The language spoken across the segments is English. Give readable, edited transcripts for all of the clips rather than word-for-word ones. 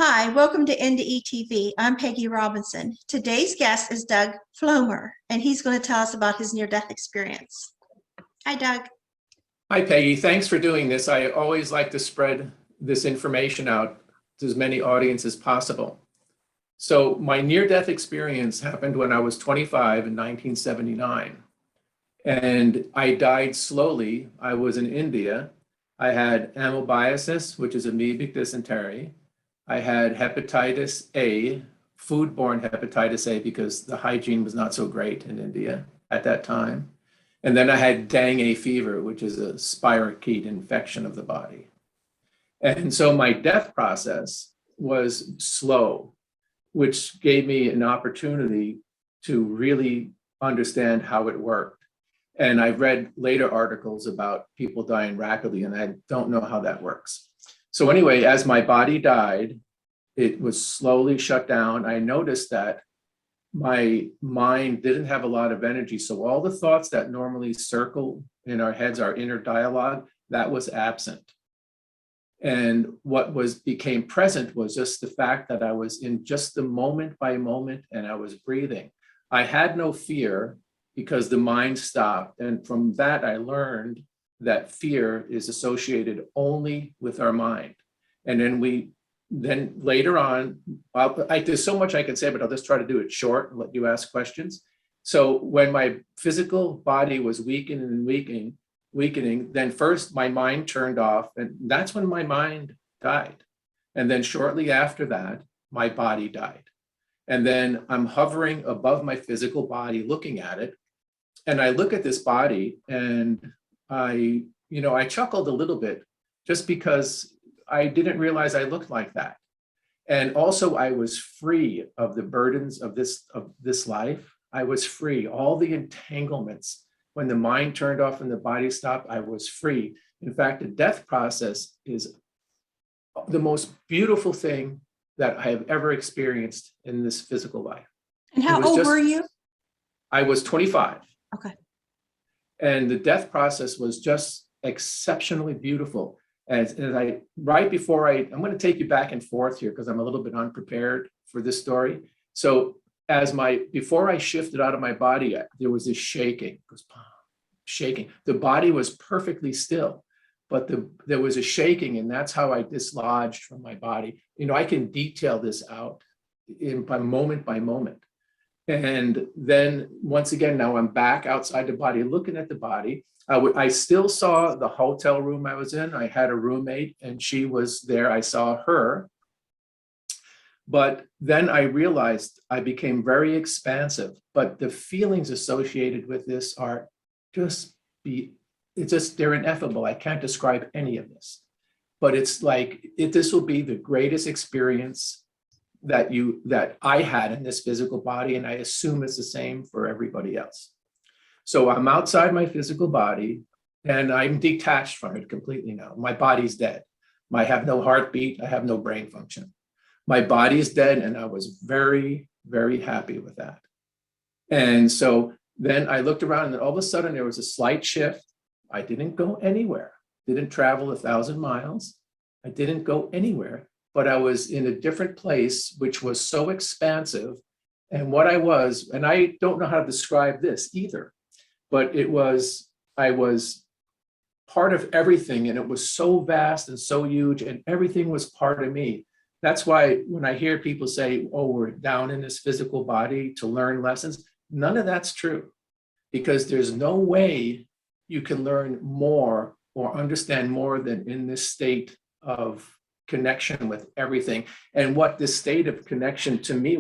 Hi, welcome to NDE TV. I'm Peggy Robinson. Today's guest is Doug Flomer, and he's going to tell us about his near-death experience. Hi, Doug. Hi, Peggy. Thanks for doing this. I always like to spread this information out to as many audience as possible. So my near-death experience happened when I was 25 in 1979. And I died slowly. I was in India. I had amoebiasis, which is amoebic dysentery. I had hepatitis A, foodborne hepatitis A, because the hygiene was not so great in India at that time. And then I had dengue fever, which is a spirochete infection of the body. And so my death process was slow, which gave me an opportunity to really understand how it worked. And I've read later articles about people dying rapidly, and I don't know how that works. So anyway, as my body died, it was slowly shut down. I noticed that my mind didn't have a lot of energy. So all the thoughts that normally circle in our heads, our inner dialogue, that was absent. And what became present was just the fact that I was in just the moment by moment, and I was breathing. I had no fear because the mind stopped. And from that, I learned that fear is associated only with our mind. And then later on, there's so much I can say, but I'll just try to do it short and let you ask questions. So when my physical body was weakening and weakening, then first my mind turned off, and that's when my mind died. And then shortly after that, my body died. And then I'm hovering above my physical body, looking at it. And I look at this body, and I chuckled a little bit just because I didn't realize I looked like that. And also I was free of the burdens of this life. I was free. All the entanglements, when the mind turned off and the body stopped, I was free. In fact, the death process is the most beautiful thing that I have ever experienced in this physical life. And how old were you? I was 25. Okay. And the death process was just exceptionally beautiful. I'm going to take you back and forth here because I'm a little bit unprepared for this story. So before I shifted out of my body, there was this shaking. It was shaking. The body was perfectly still, but there was a shaking, and that's how I dislodged from my body. I can detail this out by moment. And then once again, now I'm back outside the body, looking at the body. I still saw the hotel room I was in. I had a roommate, and she was there. I saw her. But then I realized I became very expansive. But the feelings associated with this are they're ineffable. I can't describe any of this. But it's like, this will be the greatest experience that I had in this physical body, and I assume it's the same for everybody else. So I'm outside my physical body, and I'm detached from it completely now. My body's dead. I have no heartbeat. I have no brain function. My body is dead, and I was very, very happy with that. And so then I looked around, and all of a sudden there was a slight shift. I didn't go anywhere. Didn't travel 1,000 miles. I didn't go anywhere. But I was in a different place, which was so expansive. And what I was, and I don't know how to describe this either, but I was part of everything, and it was so vast and so huge, and everything was part of me. That's why when I hear people say, oh, we're down in this physical body to learn lessons, none of that's true, because there's no way you can learn more or understand more than in this state of connection with everything. And what this state of connection to me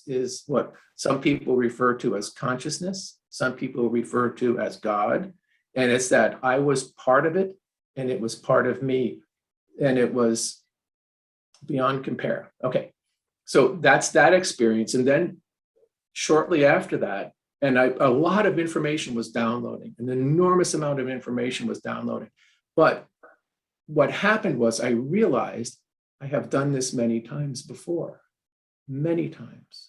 is what some people refer to as consciousness, some people refer to as God. And it's that I was part of it, and it was part of me, and it was beyond compare. Okay, so that's that experience. And then shortly after that, and a lot of information was downloading, an enormous amount of information was downloading. But what happened was I realized I have done this many times before, many times.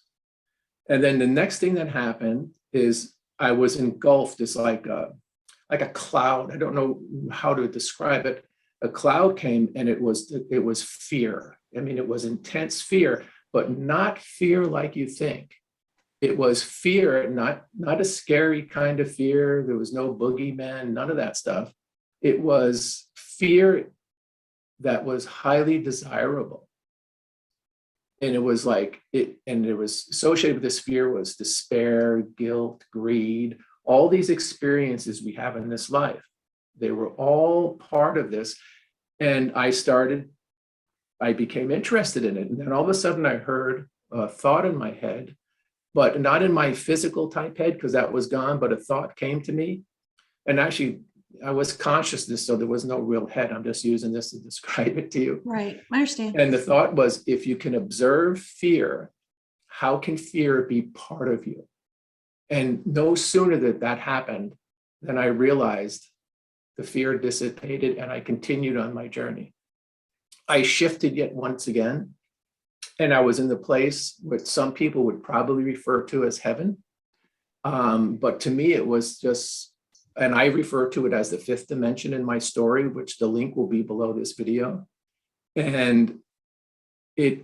And then the next thing that happened is I was engulfed. It's like a cloud. I don't know how to describe it, a cloud came, and it was fear. I mean, it was intense fear, but not fear like you think. It was fear, not a scary kind of fear. There was no boogeyman, none of that stuff. It was fear that was highly desirable. And it was like and it was associated with this fear was despair, guilt, greed, all these experiences we have in this life. They were all part of this. And I became interested in it. And then all of a sudden I heard a thought in my head, but not in my physical type head, because that was gone, but a thought came to me. And actually, I was consciousness, so there was no real head. I'm just using this to describe it to you. Right, I understand. And the thought was, if you can observe fear, how can fear be part of you? And no sooner that happened than I realized the fear dissipated, and I continued on my journey. I shifted yet once again, and I was in the place what some people would probably refer to as heaven. But to me, it was just, and I refer to it as the fifth dimension in my story, which the link will be below this video. And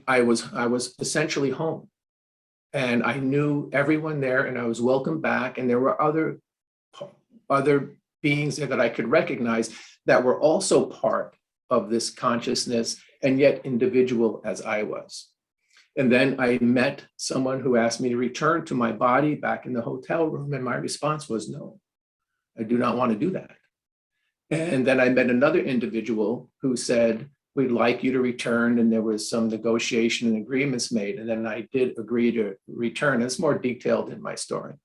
I was essentially home, and I knew everyone there, and I was welcomed back. And there were other beings there that I could recognize that were also part of this consciousness, and yet individual as I was. And then I met someone who asked me to return to my body back in the hotel room, and my response was, no, I do not want to do that. And then I met another individual who said, we'd like you to return, and there was some negotiation and agreements made, and then I did agree to return. It's more detailed in my story.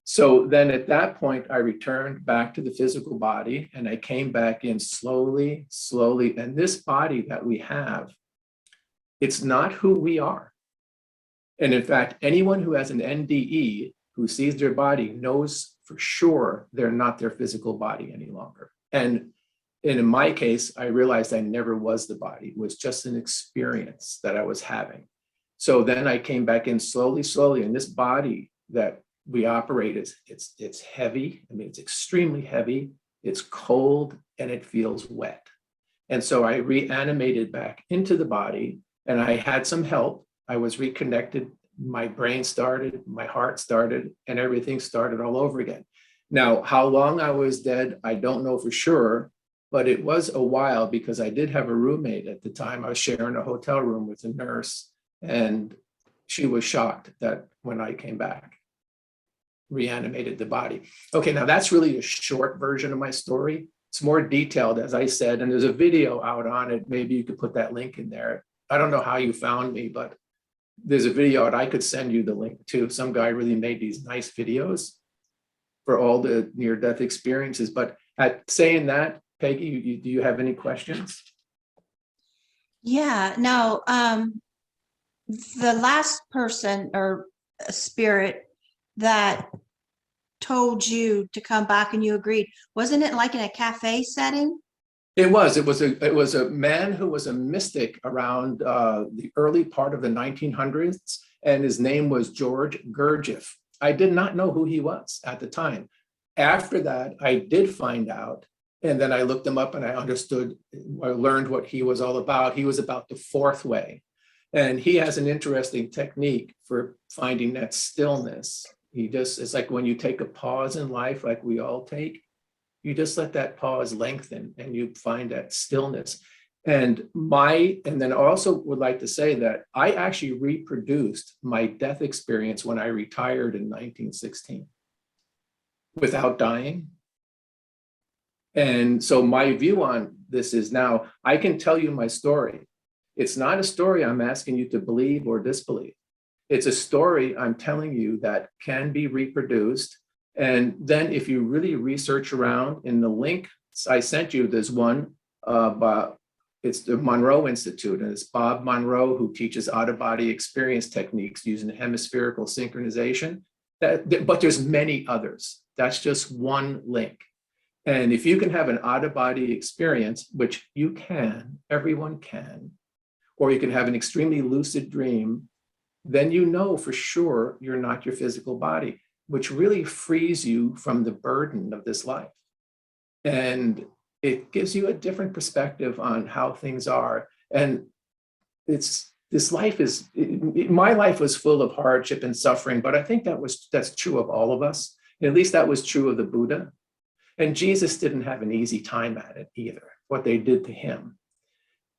So then at that point, I returned back to the physical body, and I came back in slowly, slowly. And this body that we have, it's not who we are. And in fact, anyone who has an NDE who sees their body knows for sure they're not their physical body any longer. And in my case, I realized I never was the body. It was just an experience that I was having. So then I came back in slowly, slowly, and this body that we operate it's heavy. I mean, it's extremely heavy. It's cold, and it feels wet. And so I reanimated back into the body, and I had some help. I was reconnected. My brain started, my heart started, and everything started all over again. Now, how long I was dead, I don't know for sure, but it was a while, because I did have a roommate at the time. I was sharing a hotel room with a nurse, and she was shocked that when I came back, reanimated the body. Okay, now that's really a short version of my story. It's more detailed, as I said, and there's a video out on it. Maybe you could put that link in there. I don't know how you found me, but there's a video, and I could send you the link too. Some guy really made these nice videos for all the near-death experiences. But at saying that, Peggy, do you have any questions? Yeah, no, the last person or spirit that told you to come back and you agreed, wasn't it like in a cafe setting? It was a man who was a mystic around the early part of the 1900s, and his name was George Gurdjieff. I did not know who he was at the time. After that, I did find out, and then I looked him up, and I learned what he was all about. He was about the fourth way, and he has an interesting technique for finding that stillness. It's like when you take a pause in life, like we all take, you just let that pause lengthen, and you find that stillness. And then I also would like to say that I actually reproduced my death experience when I retired in 1916 without dying. And so my view on this is, now I can tell you my story. It's not a story I'm asking you to believe or disbelieve. It's a story I'm telling you that can be reproduced. And then if you really research around, in the link I sent you, there's one, it's the Monroe Institute, and it's Bob Monroe, who teaches out-of-body experience techniques using hemispherical synchronization. But there's many others. That's just one link. And if you can have an out-of-body experience, which you can, everyone can, or you can have an extremely lucid dream, then you know for sure you're not your physical body, which really frees you from the burden of this life. And it gives you a different perspective on how things are. And this life is, my life was full of hardship and suffering, but I think that's true of all of us. At least that was true of the Buddha. And Jesus didn't have an easy time at it either, what they did to him.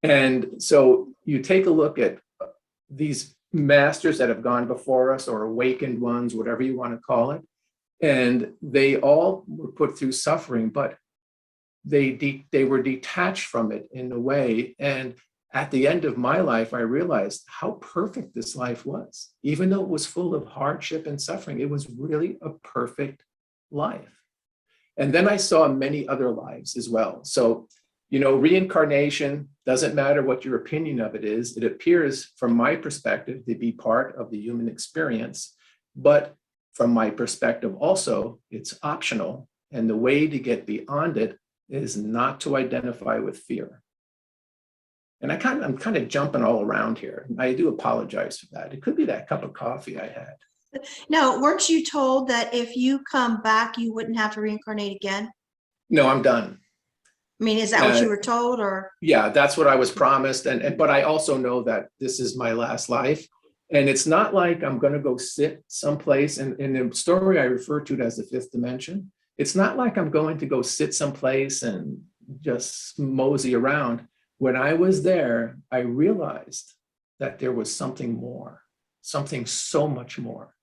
And so you take a look at these masters that have gone before us, or awakened ones, whatever you want to call it, and they all were put through suffering, but they were detached from it in a way. And at the end of my life, I realized how perfect this life was. Even though it was full of hardship and suffering, it was really a perfect life. And then I saw many other lives as well. So, you know, reincarnation, doesn't matter what your opinion of it is. It appears, from my perspective, to be part of the human experience. But from my perspective also, it's optional. And the way to get beyond it is not to identify with fear. And I'm kind of jumping all around here. I do apologize for that. It could be that cup of coffee I had. No, weren't you told that if you come back, you wouldn't have to reincarnate again? No, I'm done. I mean, is that what you were told, or? Yeah, that's what I was promised. But I also know that this is my last life. And it's not like I'm going to go sit someplace. And in the story, I refer to it as the fifth dimension. It's not like I'm going to go sit someplace and just mosey around. When I was there, I realized that there was something more, something so much more.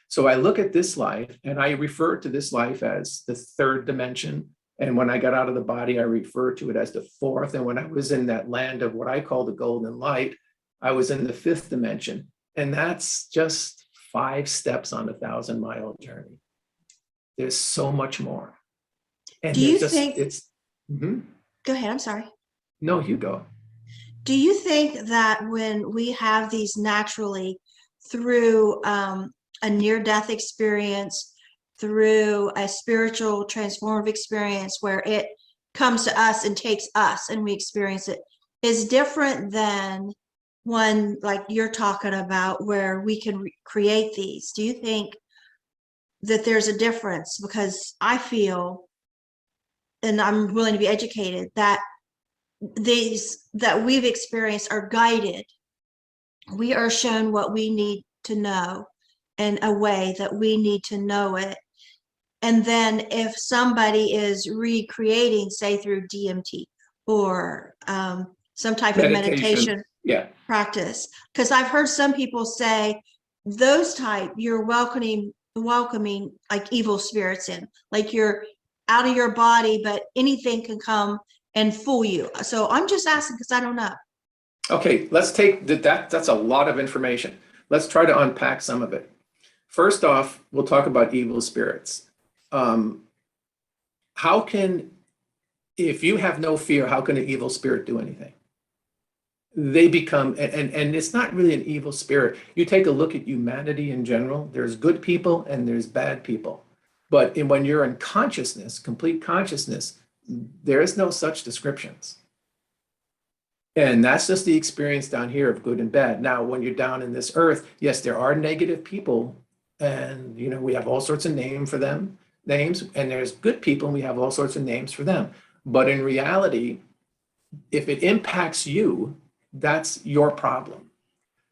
So I look at this life and I refer to this life as the third dimension. And when I got out of the body, I refer to it as the fourth. And when I was in that land of what I call the golden light, I was in the fifth dimension. And that's just 5 steps on a 1,000-mile journey. There's so much more. And do you think it's Go ahead, I'm sorry. No, you go. Do you think that when we have these naturally through a near-death experience, through a spiritual transformative experience where it comes to us and takes us and we experience it, is different than one like you're talking about where we can create these? Do you think that there's a difference? Because I feel, and I'm willing to be educated, that these that we've experienced are guided. We are shown what we need to know in a way that we need to know it. And then if somebody is recreating, say through DMT or some type of meditation practice, because I've heard some people say those type, you're welcoming like evil spirits in, like you're out of your body, but anything can come and fool you. So I'm just asking because I don't know. Okay, let's take that's a lot of information. Let's try to unpack some of it. First off, we'll talk about evil spirits. How can, if you have no fear, how can an evil spirit do anything? They become, and it's not really an evil spirit. You take a look at humanity in general, there's good people and there's bad people. But when you're in consciousness, complete consciousness, there is no such descriptions. And that's just the experience down here of good and bad. Now, when you're down in this earth, yes, there are negative people, and you know, we have all sorts of names for them, and there's good people and we have all sorts of names for them. But in reality, if it impacts you, that's your problem.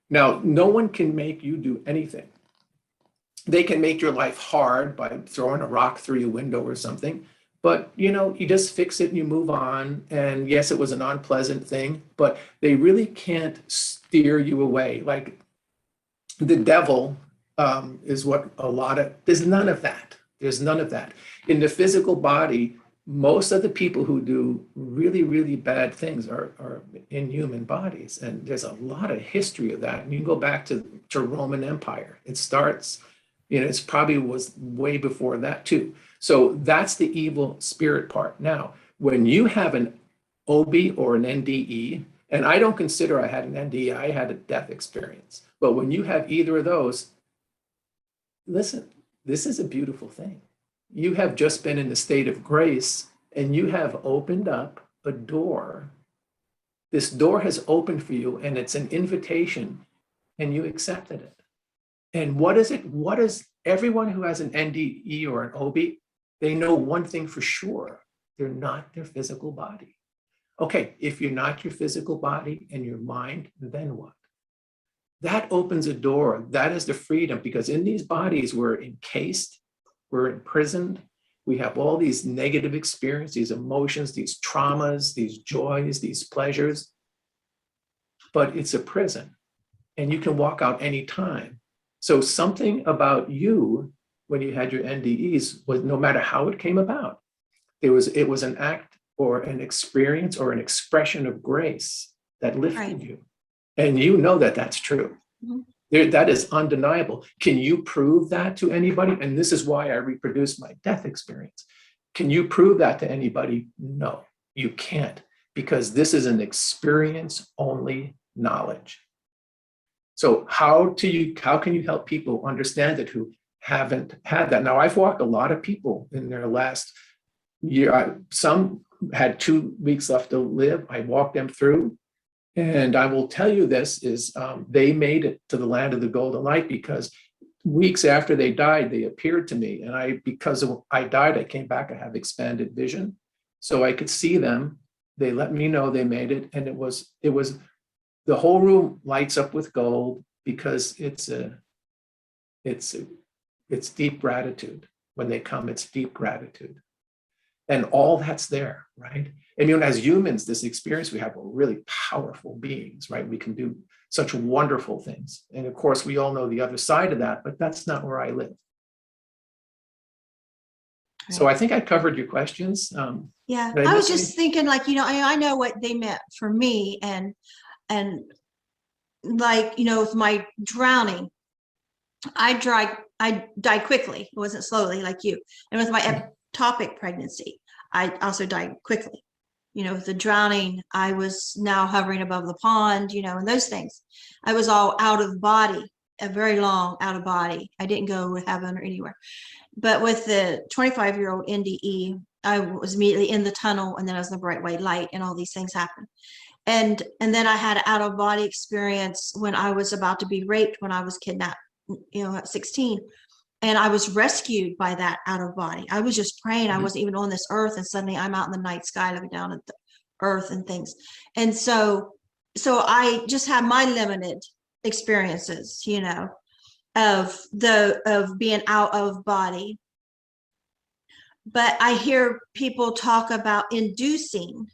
Now, no one can make you do anything. They can make your life hard by throwing a rock through your window or something. But, you know, you just fix it and you move on. And yes, it was an unpleasant thing, but they really can't steer you away. Like the devil is what there's none of that. There's none of that. In the physical body, most of the people who do really, really bad things are in human bodies. And there's a lot of history of that. And you can go back to Roman Empire. It starts, you know, it's probably was way before that too. So that's the evil spirit part. Now, when you have an OBE or an NDE, and I don't consider I had an NDE, I had a death experience. But when you have either of those, listen, this is a beautiful thing. You have just been in the state of grace and you have opened up a door. This door has opened for you and it's an invitation and you accepted it. And what is it? What is everyone who has an NDE or an OBE? They know one thing for sure. They're not their physical body. Okay, if you're not your physical body and your mind, then what? That opens a door. That is the freedom, because in these bodies, we're encased, we're imprisoned. We have all these negative experiences, these emotions, these traumas, these joys, these pleasures. But it's a prison, and you can walk out anytime. So something about you, when you had your NDEs, was, no matter how it came about, it was an act or an experience or an expression of grace that lifted Right. you. And you know that that's true. Mhm. That is undeniable. Can you prove that to anybody? And this is why I reproduced my death experience. Can you prove that to anybody? No, you can't, because this is an experience-only knowledge. So how can you help people understand it who haven't had that? Now, I've walked a lot of people in their last year. Some had 2 weeks left to live. I walked them through. And I will tell you this is they made it to the land of the golden light, because weeks after they died, they appeared to me. And because I died, I came back, I have expanded vision. So I could see them. They let me know they made it. And it was the whole room lights up with gold, because it's deep gratitude. When they come, it's deep gratitude. And all that's there, right? And as humans, this experience we have, we're really powerful beings, right? We can do such wonderful things. And of course, we all know the other side of that, but that's not where I live. So I think I covered your questions. Yeah, did I miss was just thinking, like, I know what they meant for me, and like, with my drowning, I died quickly. It wasn't slowly like you. And with my ectopic pregnancy, I also died quickly. With the drowning, I was now hovering above the pond, and those things. I was all out of body, a very long out of body. I didn't go to heaven or anywhere. But with the 25-year-old NDE, I was immediately in the tunnel, and then I was in the bright white light, and all these things happened. And then I had an out of body experience when I was about to be raped, when I was kidnapped, at 16. And I was rescued by that out of body. I was just praying. I wasn't even on this earth. And suddenly I'm out in the night sky looking down at the earth and things. And so I just had my limited experiences, of being out of body. But I hear people talk about inducing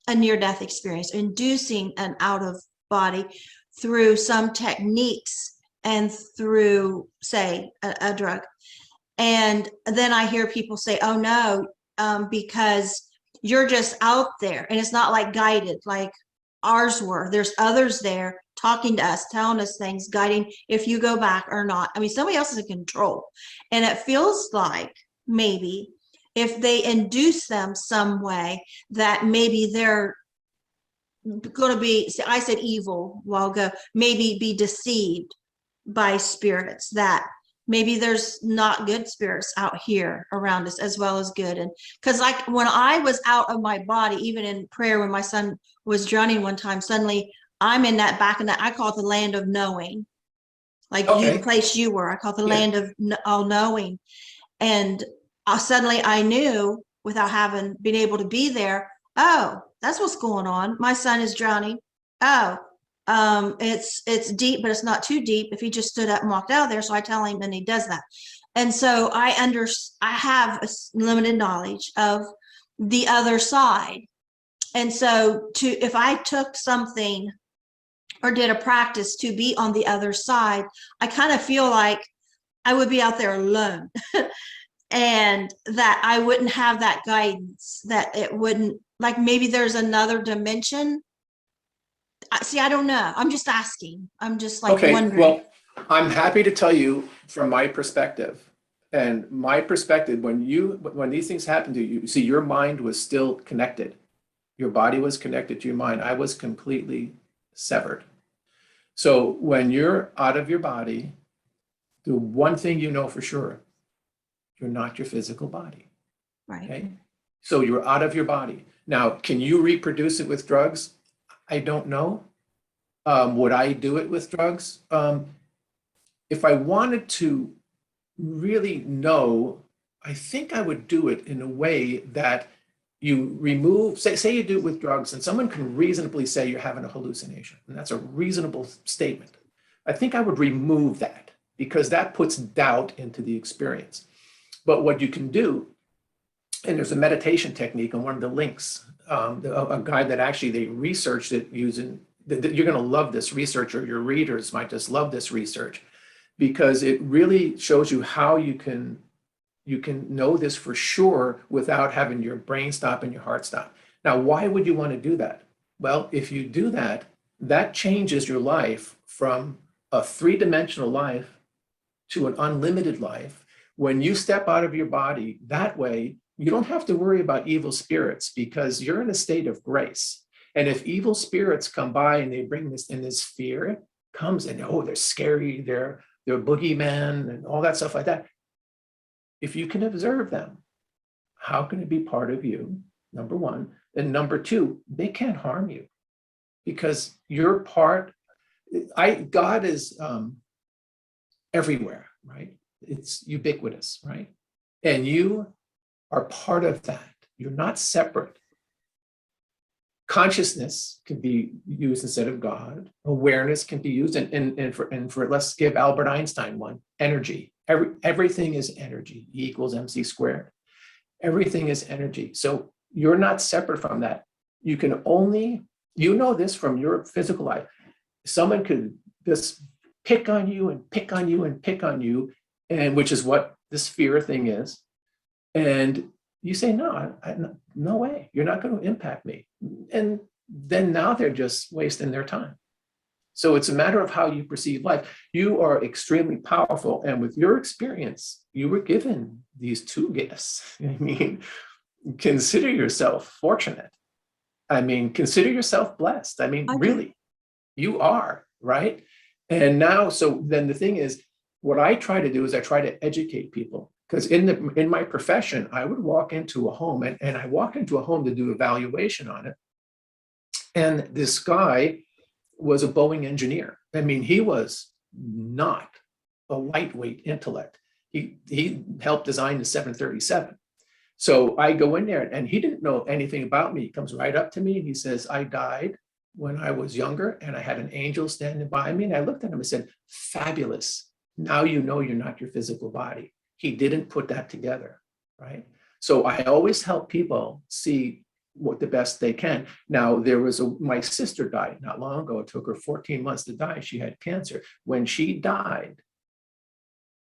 a near-death experience, inducing an out of body through some techniques and through, say, a drug. And then I hear people say, oh no, because you're just out there, and it's not like guided like ours were. There's others there talking to us, telling us things, guiding if you go back or not. I mean, somebody else is in control. And it feels like maybe if they induce them some way, that maybe they're going to be, I said evil a while ago, maybe be deceived by spirits, that maybe there's not good spirits out here around us as well as good. And because, like, when I was out of my body, even in prayer, when my son was drowning one time, suddenly I'm in that back in that, I call it the land of knowing, like the place you were. I call it the land of all knowing. And suddenly I knew, without having been able to be there, oh, that's what's going on. My son is drowning. Oh, it's deep, but it's not too deep if he just stood up and walked out of there. So I tell him, and he does that. And so I have a limited knowledge of the other side. And so if I took something or did a practice to be on the other side, I kind of feel like I would be out there alone. And that I wouldn't have that guidance, that it wouldn't, like, maybe there's another dimension. See, I don't know. I'm just asking. I'm just like wondering. Well, I'm happy to tell you from my perspective. And my perspective, when these things happen to you, see, your mind was still connected. Your body was connected to your mind. I was completely severed. So when you're out of your body, the one thing you know for sure, you're not your physical body. Right. Okay. So you're out of your body. Now, can you reproduce it with drugs? I don't know. Would I do it with drugs? If I wanted to really know, I think I would do it in a way that you remove, say you do it with drugs, and someone can reasonably say you're having a hallucination, and that's a reasonable statement. I think I would remove that, because that puts doubt into the experience. But what you can do, and there's a meditation technique on one of the links, a guy that actually they researched it using, you're going to love this research, or your readers might just love this research, because it really shows you how you can know this for sure without having your brain stop and your heart stop. Now, why would you want to do that? Well, if you do that, that changes your life from a three-dimensional life to an unlimited life. When you step out of your body that way, you don't have to worry about evil spirits, because you're in a state of grace. And if evil spirits come by and they bring this, and this fear comes, and oh, they're scary, they're boogeyman and all that stuff like that. If you can observe them, how can it be part of you? Number one. And number two, they can't harm you, because you're part. God is everywhere, right? It's ubiquitous, right? And you are part of that. You're not separate. Consciousness can be used instead of God. Awareness can be used, and for let's give Albert Einstein one, energy. Everything is energy. E equals mc squared. Everything is energy. So you're not separate from that. You can only, you know this from your physical life. Someone could just pick on you and pick on you and pick on you, and which is what this fear thing is. And you say, no, no way, you're not going to impact me. And then now they're just wasting their time. So it's a matter of how you perceive life. You are extremely powerful. And with your experience, you were given these two gifts. I mean, consider yourself fortunate. I mean, consider yourself blessed. I mean, really, you are, right? And now, so then the thing is, what I try to do is I try to educate people. Because in my profession, I would walk into a home, and I walked into a home to do evaluation on it. And this guy was a Boeing engineer. I mean, he was not a lightweight intellect. He helped design the 737. So I go in there, and he didn't know anything about me. He comes right up to me. He says, I died when I was younger, and I had an angel standing by me. And I looked at him and said, fabulous. Now you know you're not your physical body. He didn't put that together, right? So I always help people see what the best they can. Now, my sister died not long ago. It took her 14 months to die. She had cancer. When she died,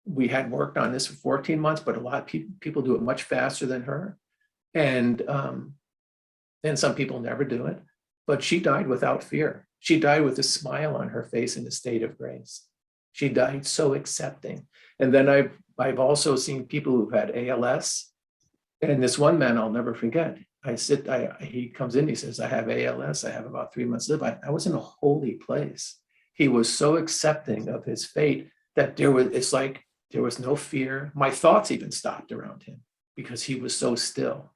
we had worked on this for 14 months, but a lot of people do it much faster than her. And some people never do it. But she died without fear. She died with a smile on her face in a state of grace. She died so accepting. And then I've also seen people who've had ALS. And this one man I'll never forget. He comes in, he says, I have ALS. I have about 3 months to live. I was in a holy place. He was so accepting of his fate that it's like there was no fear. My thoughts even stopped around him because he was so still.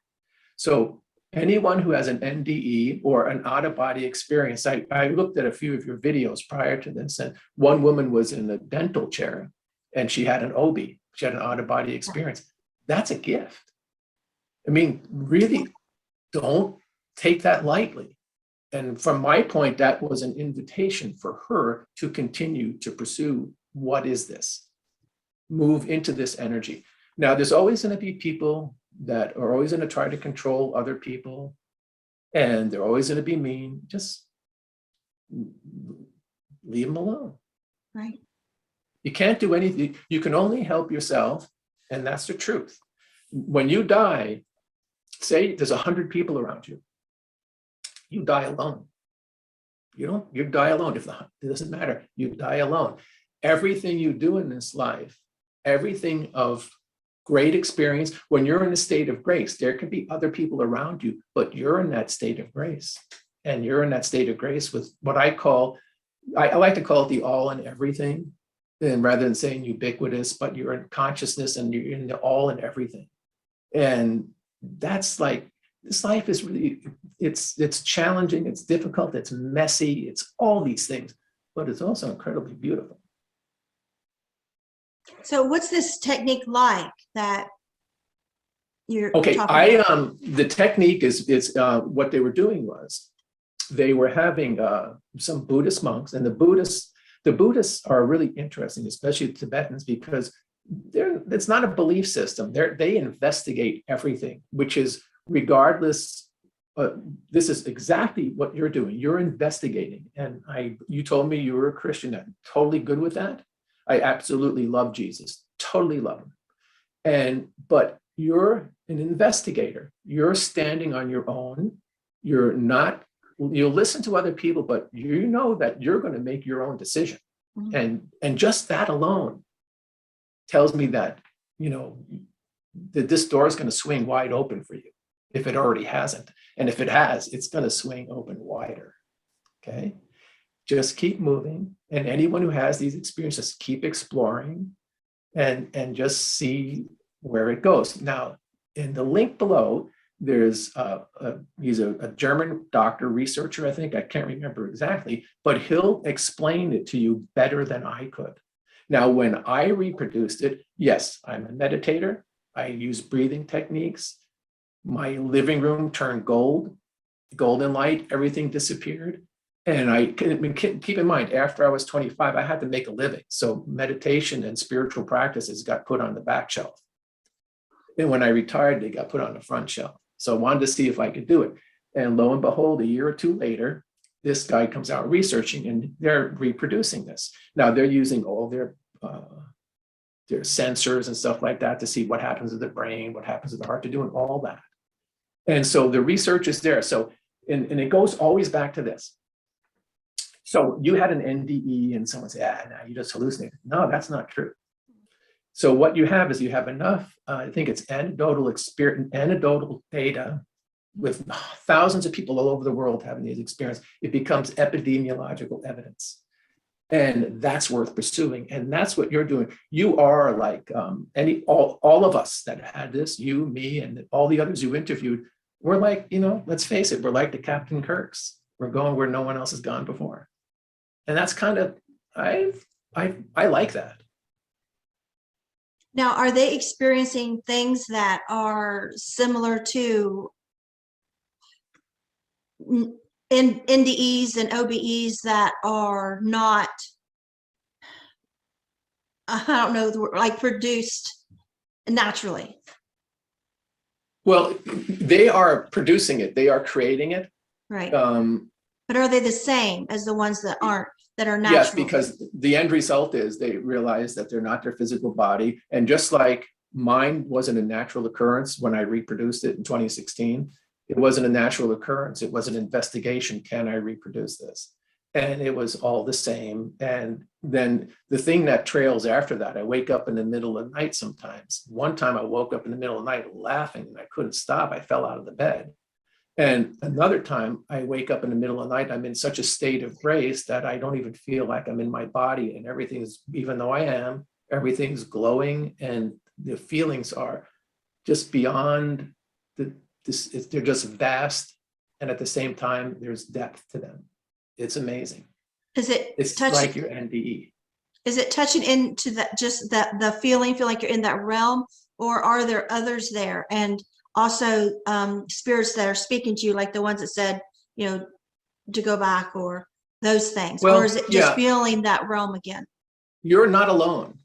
So anyone who has an NDE or an out-of-body experience, I looked at a few of your videos prior to this, and one woman was in a dental chair and she had an OBE. She had an out-of-body experience. That's a gift. I mean, really, don't take that lightly. And from my point, that was an invitation for her to continue to pursue, what is this? Move into this energy. Now, there's always going to be people that are always going to try to control other people, and they're always going to be mean. Just leave them alone. Right. You can't do anything. You can only help yourself, and that's the truth. When you die, say there's 100 people around you, you die alone. You die alone. It doesn't matter. You die alone. Everything you do in this life, everything of great experience, when you're in a state of grace, there can be other people around you, but you're in that state of grace. And you're in that state of grace with what I like to call it the all and everything. And rather than saying ubiquitous, but you're in consciousness and you're in the all and everything. And that's like, this life is really, it's challenging, it's difficult, it's messy, it's all these things, but it's also incredibly beautiful. So what's this technique like that you're Okay, talking about? the technique is what they were doing was they were having some Buddhist monks, and the Buddhists are really interesting, especially Tibetans, because it's not a belief system. They investigate everything, which is regardless. This is exactly what you're doing. You're investigating, and you told me you were a Christian. I'm totally good with that. I absolutely love Jesus, totally love him. But you're an investigator. You're standing on your own. You're not. You'll listen to other people, but you know that you're going to make your own decision. Mm-hmm. And just that alone tells me that, that this door is going to swing wide open for you if it already hasn't. And if it has, it's going to swing open wider. Okay. Just keep moving. And anyone who has these experiences, keep exploring and just see where it goes. Now, in the link below, there's he's a German doctor, researcher, I think. I can't remember exactly, but he'll explain it to you better than I could. Now, when I reproduced it, yes, I'm a meditator. I use breathing techniques. My living room turned golden light, everything disappeared. And keep in mind, after I was 25, I had to make a living. So meditation and spiritual practices got put on the back shelf. And when I retired, they got put on the front shelf. So I wanted to see if I could do it. And lo and behold, a year or two later, this guy comes out researching, and they're reproducing this. Now they're using all their sensors and stuff like that to see what happens to the brain, what happens to the heart. They're doing all that. And so the research is there. So, and it goes always back to this. So you had an NDE and someone said, no, you just hallucinated. No, that's not true. So what you have is you have enough, I think it's anecdotal data with thousands of people all over the world having these experiences. It becomes epidemiological evidence. And that's worth pursuing. And that's what you're doing. You are like all of us that had this, you, me, and all the others you interviewed, we're like, let's face it, we're like the Captain Kirks. We're going where no one else has gone before. And that's kind of, I like that. Now, are they experiencing things that are similar to NDEs and OBEs that are not, I don't know, like produced naturally? Well, they are producing it. They are creating it. Right. But are they the same as the ones that aren't, that are natural? Yes, because the end result is they realize that they're not their physical body. And just like mine wasn't a natural occurrence when I reproduced it in 2016, it wasn't a natural occurrence. It was an investigation. Can I reproduce this? And it was all the same. And then the thing that trails after that, I wake up in the middle of the night sometimes. One time I woke up in the middle of the night laughing and I couldn't stop. I fell out of the bed. And another time I wake up in the middle of the night, I'm in such a state of grace that I don't even feel like I'm in my body, and everything's, even though I am, everything's glowing and the feelings are just beyond they're just vast. And at the same time, there's depth to them. It's amazing. It's like your NDE. Is it touching into that, just the feeling, feel like you're in that realm, or are there others there? And also spirits that are speaking to you, like the ones that said, to go back, or those things? Well, or is it just feeling that realm again? You're not alone,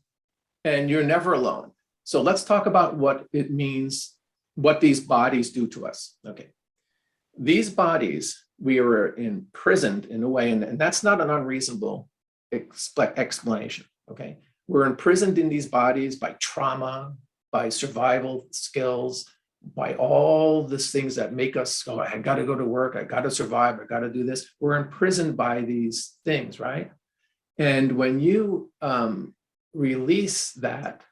and you're never alone. So let's talk about what it means, what these bodies do to us. Okay. These bodies, we are imprisoned in a way, and that's not an unreasonable explanation. Okay. We're imprisoned in these bodies by trauma, by survival skills, by all these things that make us go, I got to go to work, I got to survive, I got to do this. We're imprisoned by these things, right? And when you release that,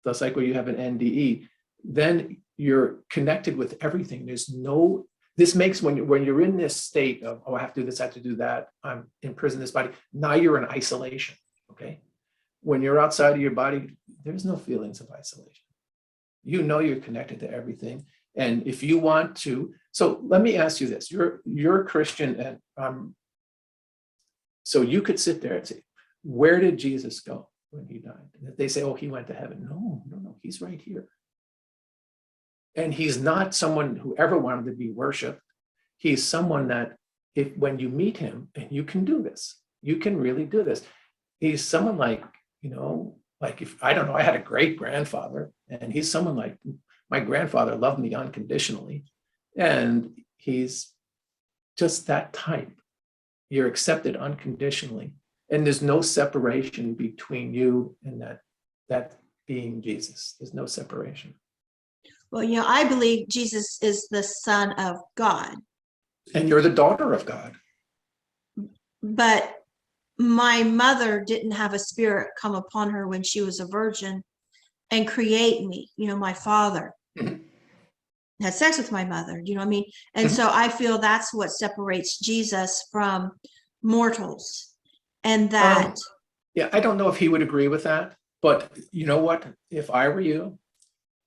just like when you have an NDE, then you're connected with everything. This makes, when you're in this state of, I have to do this, I have to do that, I'm imprisoned in this body, now you're in isolation, okay? When you're outside of your body, there's no feelings of isolation. You're connected to everything. And if you want to, so let me ask you this, you're a Christian, and so you could sit there and say, where did Jesus go when he died? And if they say, oh, he went to heaven. No, he's right here. And he's not someone who ever wanted to be worshiped. He's someone that when you meet him, and you can do this, you can really do this. He's someone like, like if, I don't know, I had a great grandfather, and he's someone like, my grandfather loved me unconditionally. And he's just that type. You're accepted unconditionally. And there's no separation between you and that being Jesus. There's no separation. Well, I believe Jesus is the Son of God. And you're the daughter of God. But my mother didn't have a spirit come upon her when she was a virgin and create me. My father had sex with my mother. Do you know what I mean? And so I feel that's what separates Jesus from mortals. And that. Yeah, I don't know if he would agree with that. But you know what? If I were you,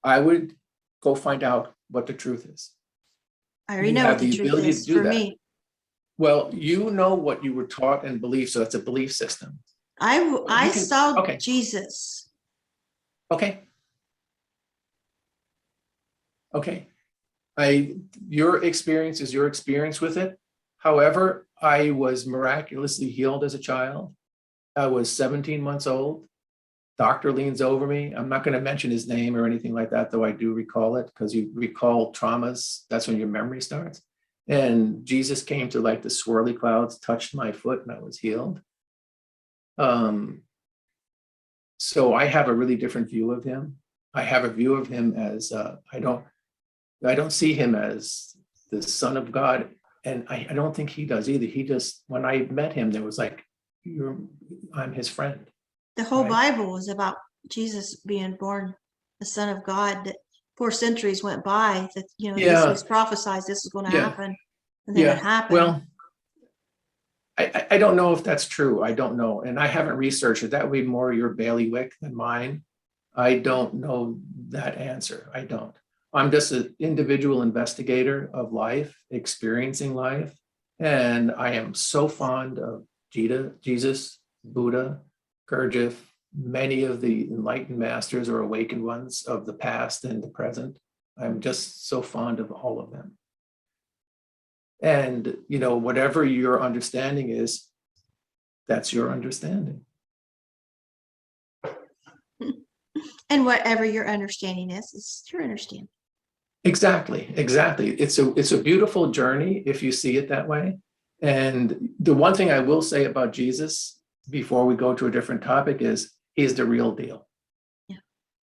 I would go find out what the truth is. I already know what the truth is for me. Well, you know what you were taught and believed, so it's a belief system. I saw Jesus. Okay. Okay. Your experience is your experience with it. However, I was miraculously healed as a child. I was 17 months old. Doctor leans over me. I'm not going to mention his name or anything like that, though I do recall it, because you recall traumas. That's when your memory starts. And Jesus came to like the swirly clouds, touched my foot, and I was healed. So I have a really different view of him. I have a view of him as I don't see him as the Son of God, and I don't think he does either. He just, when I met him, there was like, I'm his friend. The whole Bible is about Jesus being born, the Son of God. That 4 centuries went by. That this was prophesied. This is going to happen, and then it happened. Well, I don't know if that's true. I don't know, and I haven't researched it. That would be more your bailiwick than mine. I don't know that answer. I don't. I'm just an individual investigator of life, experiencing life, and I am so fond of Jesus, Buddha, Gurdjieff, many of the enlightened masters or awakened ones of the past and the present. I'm just so fond of all of them. And, whatever your understanding is, that's your understanding. And whatever your understanding is your understanding. Exactly. It's a beautiful journey if you see it that way. And the one thing I will say about Jesus before we go to a different topic is he's the real deal. Yeah.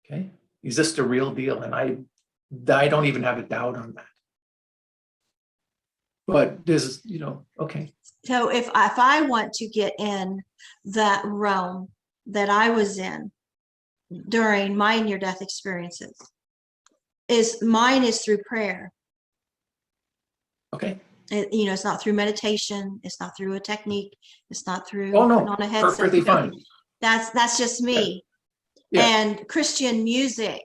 Okay. He's just the real deal. And I don't even have a doubt on that. But there's, okay. So if I want to get in that realm that I was in during my near-death experiences, mine is through prayer. Okay. It's not through meditation. It's not through a technique. It's not through on a headset. Perfectly fine. That's just me. Yeah. And Christian music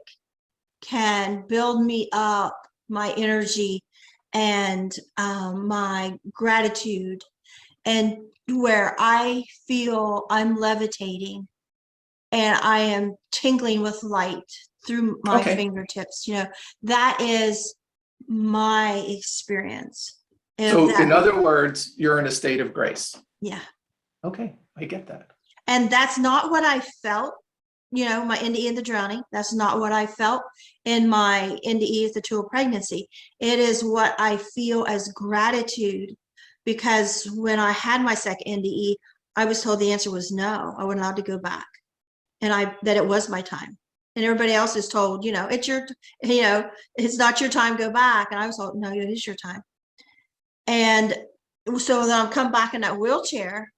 can build me up, my energy and my gratitude, and where I feel I'm levitating and I am tingling with light through my fingertips. That is my experience. So in other words, you're in a state of grace. Yeah. Okay, I get that. And that's not what I felt, my NDE in the drowning. That's not what I felt in my NDE as the tool pregnancy. It is what I feel as gratitude, because when I had my second NDE, I was told the answer was no. I wasn't allowed to go back, and that it was my time. And everybody else is told, it's your, it's not your time, go back. And I was told, no, it is your time. And so then I'll come back in that wheelchair.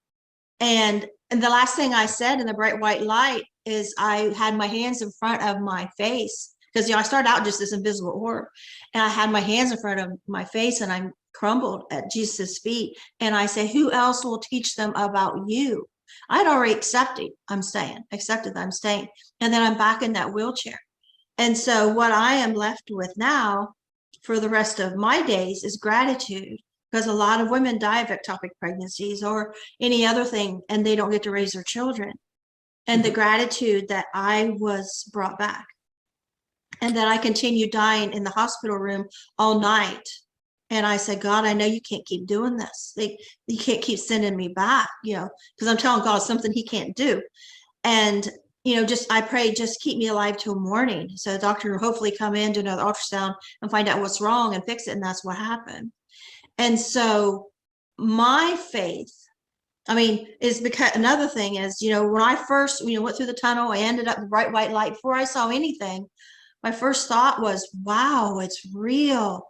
And the last thing I said in the bright white light is I had my hands in front of my face, because I started out just this invisible orb, and I had my hands in front of my face, and I crumbled at Jesus' feet. And I say, who else will teach them about you? I'd already accepted that I'm staying. And then I'm back in that wheelchair. And so what I am left with now for the rest of my days is gratitude, because a lot of women die of ectopic pregnancies or any other thing, and they don't get to raise their children. And the gratitude that I was brought back. And then I continued dying in the hospital room all night. And I said, God, I know you can't keep doing this. You can't keep sending me back, because I'm telling God something he can't do. And, I prayed, just keep me alive till morning. So the doctor will hopefully come in, do another ultrasound and find out what's wrong and fix it. And that's what happened. And so my faith, is because another thing is, when I first, went through the tunnel, I ended up the bright white light. Before I saw anything, my first thought was, wow, it's real.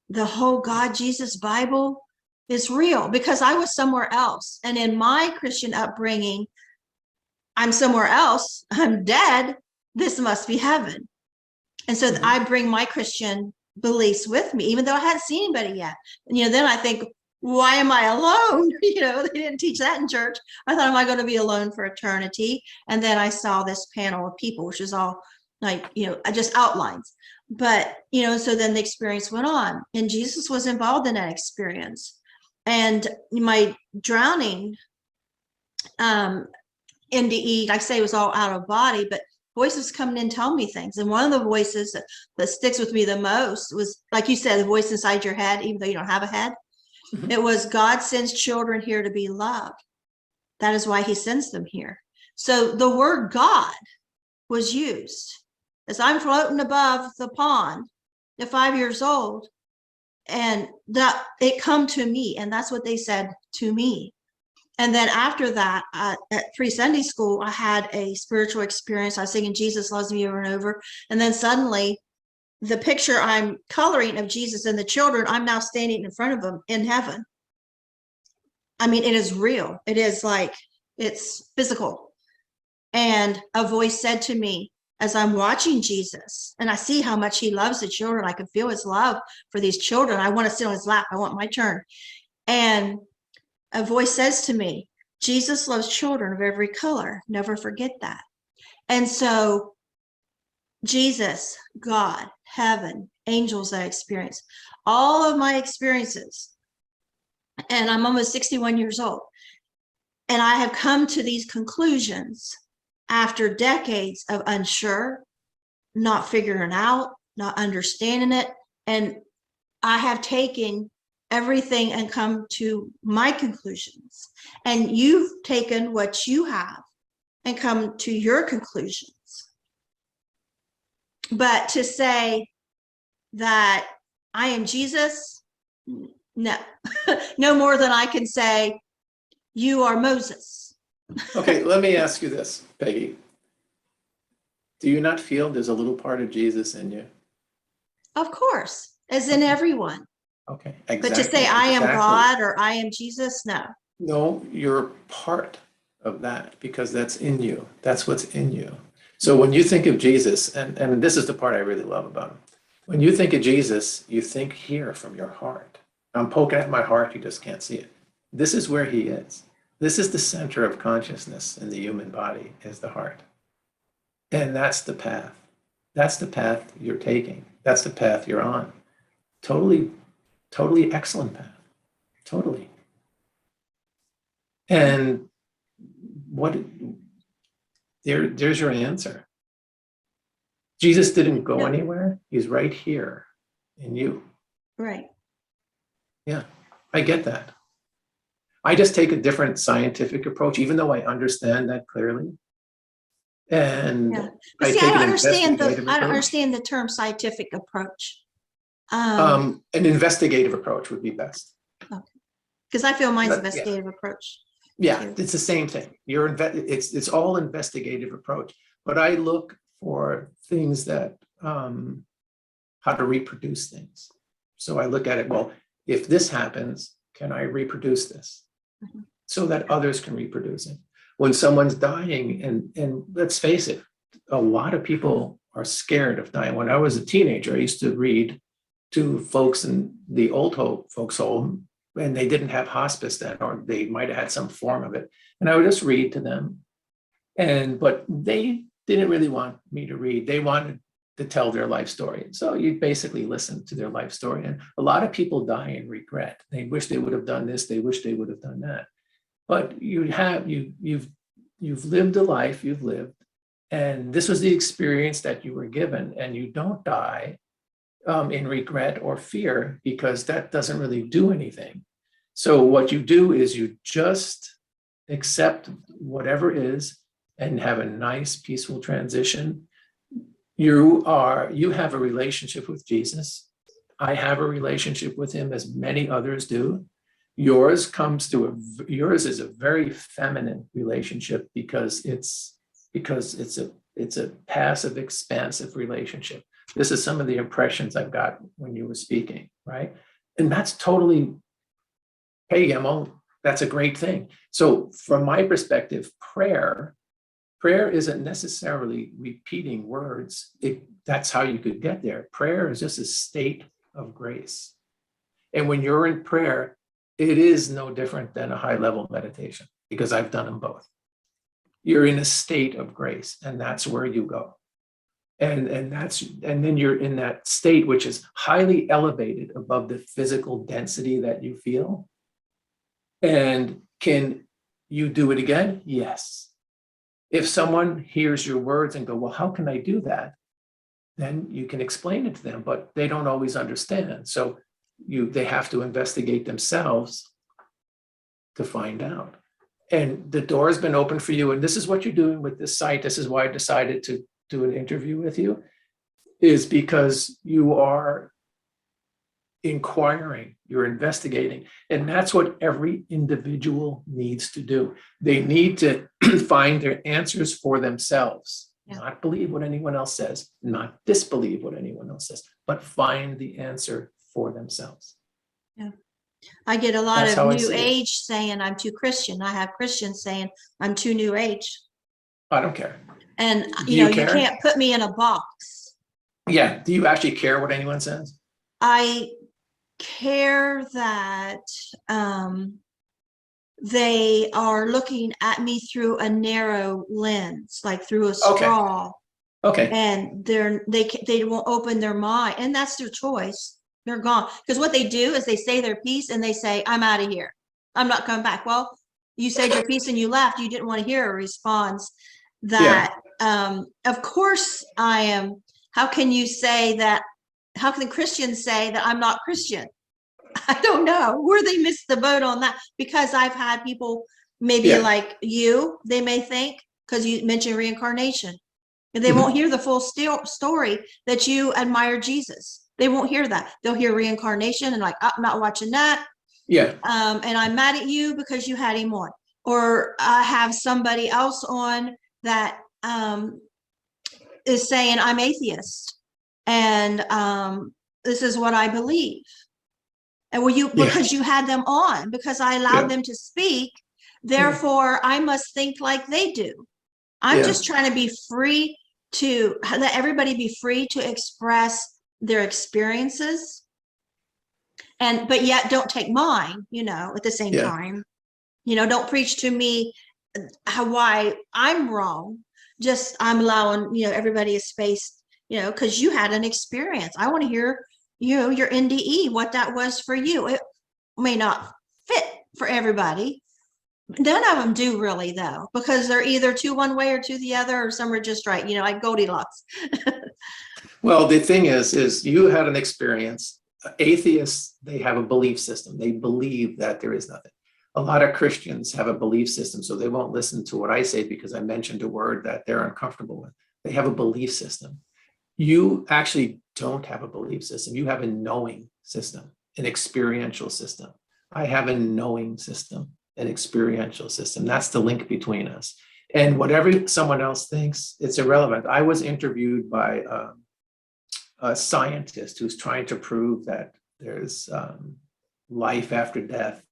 The whole God, Jesus, Bible is real, because I was somewhere else. And in my Christian upbringing, I'm somewhere else. I'm dead. This must be heaven. And so I bring my Christian beliefs with me, even though I hadn't seen anybody yet. And, then I think, why am I alone? They didn't teach that in church. I thought, am I going to be alone for eternity? And then I saw this panel of people, which is all like, just outlines. But, so then the experience went on, and Jesus was involved in that experience. And my drowning, NDE, I say, it was all out of body, but voices coming in telling me things. And one of the voices that sticks with me the most was, like you said, the voice inside your head, even though you don't have a head. It was, God sends children here to be loved. That is why he sends them here. So the word God was used. As I'm floating above the pond at 5 years old, and that it come to me, and that's what they said to me. And then after that, at pre-Sunday school, I had a spiritual experience. I was singing Jesus Loves Me over and over. And then suddenly the picture I'm coloring of Jesus and the children, I'm now standing in front of them in heaven. It is real. It is like, it's physical. And a voice said to me, as I'm watching Jesus and I see how much he loves the children, I can feel his love for these children. I want to sit on his lap. I want my turn. And a voice says to me, Jesus loves children of every color. Never forget that. And so Jesus, God, heaven, angels I experienced, all of my experiences, and I'm almost 61 years old. And I have come to these conclusions after decades of unsure, not figuring out, not understanding it. And I have taken everything and come to my conclusions. And you've taken what you have and come to your conclusions. But to say that I am Jesus, no, no more than I can say, you are Moses. Okay, let me ask you this, Peggy. Do you not feel there's a little part of Jesus in you? Of course, as in everyone. Okay, exactly. But to say I am God or I am Jesus, no. No, you're part of that, because that's in you. That's what's in you. So when you think of Jesus, and this is the part I really love about him. When you think of Jesus, you think here from your heart. I'm poking at my heart, you just can't see it. This is where he is. This is the center of consciousness in the human body, is the heart. And that's the path. That's the path you're taking. That's the path you're on. Totally excellent path. Totally. And there's your answer. Jesus didn't go anywhere. He's right here in you. Right. Yeah, I get that. I just take a different scientific approach, even though I understand that clearly. And yeah. But see, I don't understand the term scientific approach. An investigative approach would be best. Okay. Because I feel mine's investigative approach. Yeah, it's the same thing. It's all investigative approach. But I look for things that how to reproduce things. So I look at it, well, if this happens, can I reproduce this? So that others can reproduce it. When someone's dying, and let's face it, a lot of people are scared of dying. When I was a teenager, I used to read to folks in the old folks home, and they didn't have hospice then, or they might have had some form of it. And I would just read to them. But they didn't really want me to read. They wanted to tell their life story. So you basically listen to their life story. And a lot of people die in regret. They wish they would have done this. They wish they would have done that. But you've lived a life you've lived. And this was the experience that you were given, and you don't die in regret or fear, because that doesn't really do anything. So what you do is you just accept whatever is and have a nice, peaceful transition. You have a relationship with Jesus. I have a relationship with him, as many others do. Yours is a very feminine relationship, because it's a passive, expansive relationship. This is some of the impressions I've got when you were speaking, right? And that's totally, hey, that's a great thing. So from my perspective, prayer isn't necessarily repeating words. That's how you could get there. Prayer is just a state of grace. And when you're in prayer, it is no different than a high-level meditation, because I've done them both. You're in a state of grace, and that's where you go. And then you're in that state which is highly elevated above the physical density that you feel. And can you do it again? Yes. If someone hears your words and go, well, how can I do that? Then you can explain it to them, but they don't always understand. So they have to investigate themselves to find out. And the door has been open for you. And this is what you're doing with this site. This is why I decided to do an interview with you, is because you are inquiring, you're investigating. And that's what every individual needs to do. They need to find their answers for themselves, not believe what anyone else says, not disbelieve what anyone else says, but find the answer for themselves. Yeah. I get a lot of New Age saying I'm too Christian. I have Christians saying I'm too New Age. I don't care. And you can't put me in a box. Yeah. Do you actually care what anyone says? I care that they are looking at me through a narrow lens, like through a straw. Okay. And they won't open their mind, and that's their choice. They're gone. Because what they do is they say their piece and they say, I'm out of here. I'm not coming back. Well, you said your piece and you left. You didn't want to hear a response that, of course I am. How can you say that? How can Christians say that I'm not Christian? I don't know where they missed the boat on that, because I've had people maybe like you, they may think, because you mentioned reincarnation, and they won't hear the full story that you admire Jesus. They won't hear that. They'll hear reincarnation and like, I'm not watching that. Yeah. And I'm mad at you because you had him on. Or I have somebody else on that is saying I'm atheist. And this is what I believe. And because you had them on, because I allowed them to speak, therefore I must think like they do. I'm just trying to be free to let everybody be free to express their experiences, but yet don't take mine, at the same time, don't preach to me why I'm wrong. Just I'm allowing, everybody a space, because you had an experience. I want to hear, your NDE, what that was for you. It may not fit for everybody. None of them do really, though, because they're either too one way or to the other, or some are just right, like Goldilocks. Well, the thing is you had an experience. Atheists, they have a belief system. They believe that there is nothing. A lot of Christians have a belief system, so they won't listen to what I say because I mentioned a word that they're uncomfortable with. They have a belief system. You actually don't have a belief system. You have a knowing system, an experiential system. I have a knowing system, an experiential system. That's the link between us. And whatever someone else thinks, it's irrelevant. I was interviewed by a scientist who's trying to prove that there's life after death.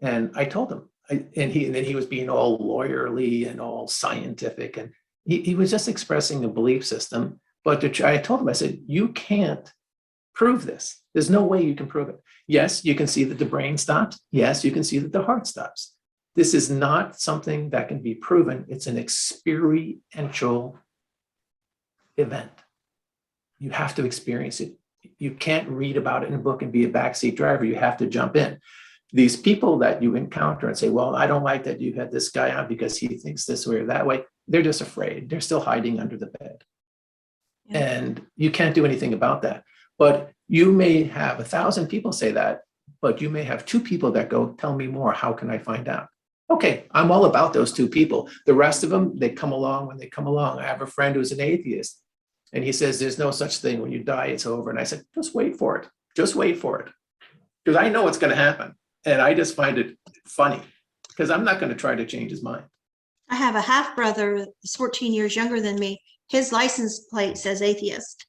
And I told him, and then he was being all lawyerly and all scientific. And he was just expressing a belief system. But I told him, I said, you can't prove this. There's no way you can prove it. Yes, you can see that the brain stops. Yes, you can see that the heart stops. This is not something that can be proven. It's an experiential event. You have to experience it. You can't read about it in a book and be a backseat driver. You have to jump in. these people that you encounter and say, well, I don't like that you had this guy on because he thinks this way or that way. They're just afraid. They're still hiding under the bed. Yeah. And you can't do anything about that. But you may have 1,000 people say that, but you may have 2 people that go, tell me more. How can I find out? Okay, I'm all about those 2 people. The rest of them, they come along when they come along. I have a friend who's an atheist, and he says, there's no such thing. When you die, it's over. And I said, just wait for it. Just wait for it. Because I know what's going to happen. And I just find it funny because I'm not going to try to change his mind. I have a half brother that's 14 years younger than me. His license plate says atheist.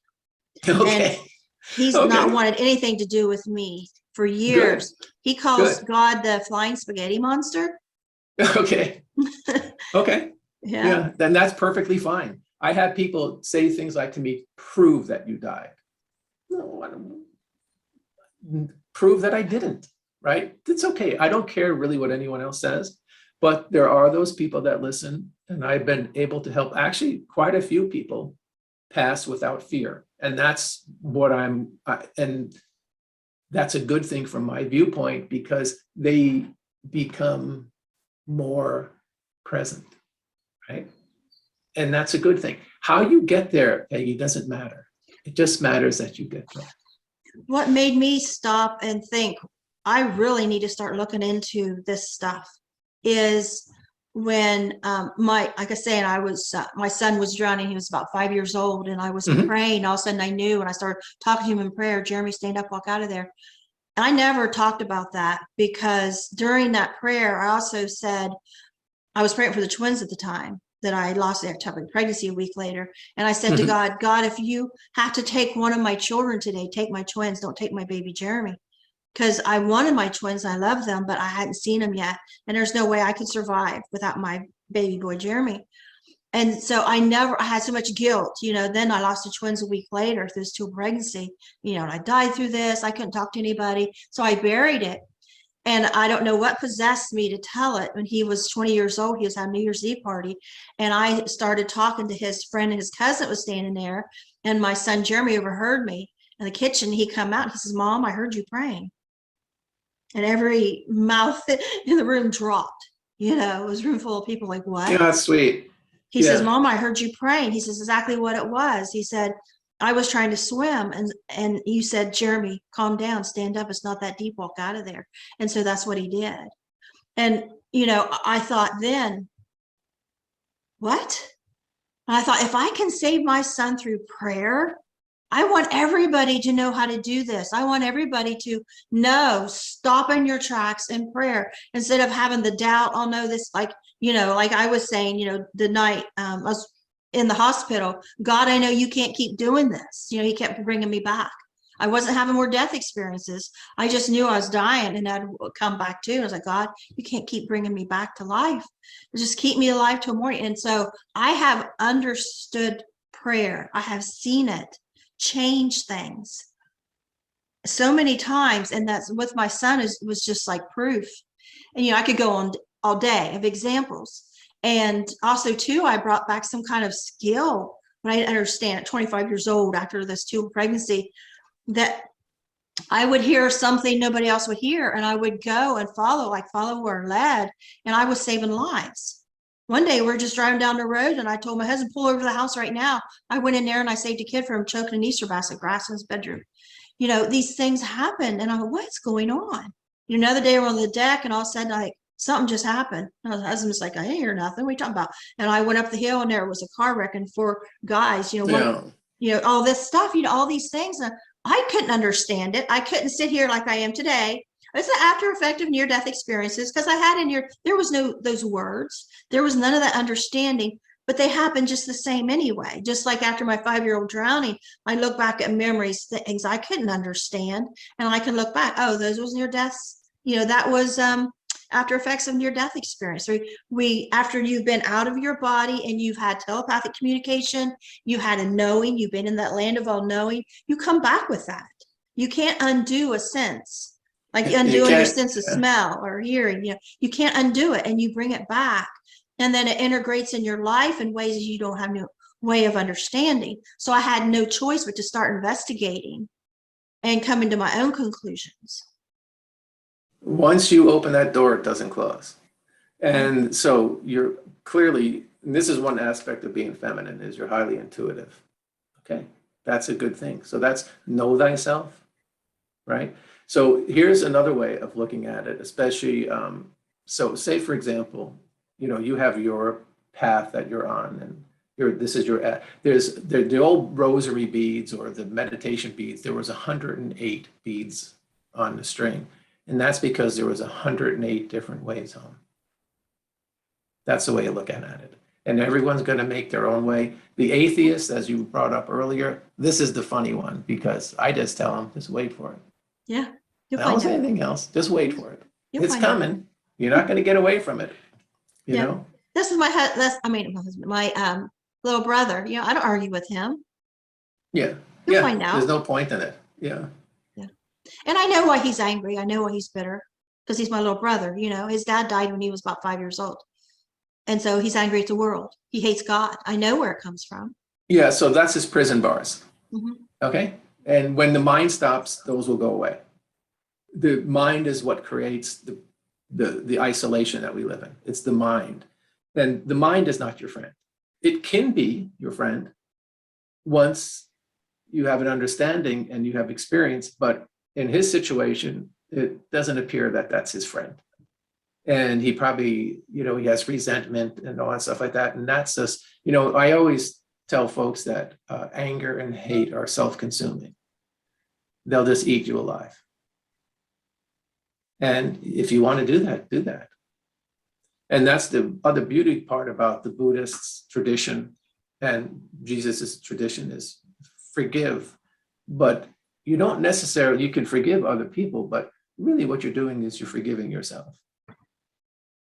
Okay. And he's not wanted anything to do with me for years. Good. He calls God the flying spaghetti monster. Okay. Okay. Yeah. Then that's perfectly fine. I had people say things like to me, prove that you died. No, prove that I didn't, right? It's okay. I don't care really what anyone else says, but there are those people that listen, and I've been able to help actually quite a few people pass without fear. And that's what and that's a good thing from my viewpoint because they become more present, right? And that's a good thing. How you get there, Peggy, doesn't matter. It just matters that you get there. What made me stop and think, I really need to start looking into this stuff is when like I say, and I was, my son was drowning. He was about 5 years old, and I was praying. All of a sudden I knew, and I started talking to him in prayer, Jeremy, stand up, walk out of there. And I never talked about that because during that prayer, I also said, I was praying for the twins at the time that I lost their pregnancy a week later. And I said to God, God, if you have to take one of my children today, take my twins, don't take my baby Jeremy. Because I wanted my twins, I love them, but I hadn't seen them yet. And there's no way I could survive without my baby boy, Jeremy. And so I had so much guilt, then I lost the twins a week later through this two pregnancy, and I died through this. I couldn't talk to anybody. So I buried it. And I don't know what possessed me to tell it. When he was 20 years old, he was having a New Year's Eve party. And I started talking to his friend, and his cousin was standing there. And my son, Jeremy, overheard me in the kitchen. He come out, he says, Mom, I heard you praying. And every mouth in the room dropped. It was a room full of people like, what? Yeah, that's sweet. He says, Mom, I heard you praying. He says, exactly what it was. He said, I was trying to swim, and you said, Jeremy, calm down, stand up. It's not that deep. Walk out of there. And so that's what he did. And, I thought then, what? And I thought, if I can save my son through prayer, I want everybody to know how to do this. I want everybody to know, stop in your tracks in prayer instead of having the doubt. I'll know this, like I was saying, the night I was in the hospital, God, I know you can't keep doing this. He kept bringing me back. I wasn't having more death experiences. I just knew I was dying, and I'd come back too. I was like, God, you can't keep bringing me back to life. Just keep me alive till morning. And so I have understood prayer. I have seen it change things so many times. And that's with my son was just like proof. And, I could go on all day of examples. And also too, I brought back some kind of skill when I didn't understand at 25 years old after this two pregnancy, that I would hear something nobody else would hear. And I would go and follow where led. And I was saving lives. One day we're just driving down the road, and I told my husband, pull over to the house right now. I went in there and I saved a kid from choking an Easter basket grass in his bedroom. These things happen. And I'm like, what's going on? Another day we're on the deck, and all of a sudden, something just happened. And my husband's like, I didn't hear nothing. What are you talking about? And I went up the hill, and there was a car wreck and 4 guys, all this stuff, all these things. And I couldn't understand it. I couldn't sit here like I am today. It's an after effect of near-death experiences, because I had there was no those words. There was none of that understanding, but they happened just the same anyway. Just like after my 5-year-old drowning, I look back at memories, things I couldn't understand, and I can look back, oh, those was near deaths. That was after effects of near-death experience. We after you've been out of your body and you've had telepathic communication, you had a knowing, you've been in that land of all knowing, you come back with that. You can't undo a sense. Like undoing your sense of smell or hearing, you can't undo it, and you bring it back, and then it integrates in your life in ways you don't have no way of understanding. So I had no choice but to start investigating and coming to my own conclusions. Once you open that door, it doesn't close. And so you're clearly, and this is one aspect of being feminine, is you're highly intuitive. Okay, that's a good thing. So that's know thyself, right? So here's another way of looking at it, especially, so say for example, you have your path that you're on, and this is your, there's the old rosary beads or the meditation beads, there was 108 beads on the string. And that's because there was 108 different ways home. That's the way of looking at it. And everyone's going to make their own way. The atheists, as you brought up earlier, this is the funny one, because I just tell them, just wait for it. Yeah. I don't say anything else. Just wait for it. You'll It's find out. coming. You're not going to get away from it. You Yeah. know? This is my little brother. I don't argue with him. Yeah. You'll find out. There's no point in it. Yeah. And I know why he's angry. I know why he's bitter, because he's my little brother. His dad died when he was about 5 years old. And so he's angry at the world. He hates God. I know where it comes from. Yeah. So that's his prison bars. Mm-hmm. Okay. And when the mind stops, those will go away. The mind is what creates the isolation that we live in. It's the mind. And the mind is not your friend. It can be your friend once you have an understanding and you have experience, but in his situation, it doesn't appear that that's his friend. And he probably, he has resentment and all that stuff like that. And that's just, I always tell folks that anger and hate are self-consuming. They'll just eat you alive. And if you want to do that, do that. And that's the other beauty part about the Buddhist tradition and Jesus's tradition is forgive. But you don't necessarily, you can forgive other people, but really what you're doing is you're forgiving yourself.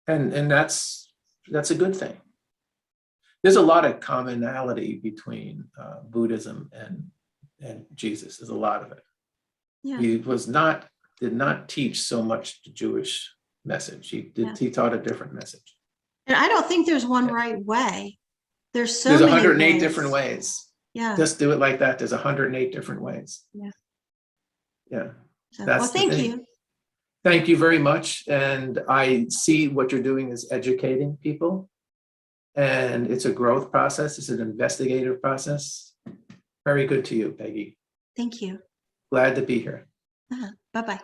And that's a good thing. There's a lot of commonality between Buddhism and Jesus. There's a lot of it. Yeah. He did not teach so much the Jewish message. He taught a different message. And I don't think there's one right way. There's There's many 108 ways. different ways. Yeah. Just do it like that. There's 108 different ways. Yeah. Yeah. So, That's well, the thank thing. you. Thank you very much. And I see what you're doing is educating people. And it's a growth process. It's an investigative process. Very good to you, Peggy. Thank you. Glad to be here. Bye-bye.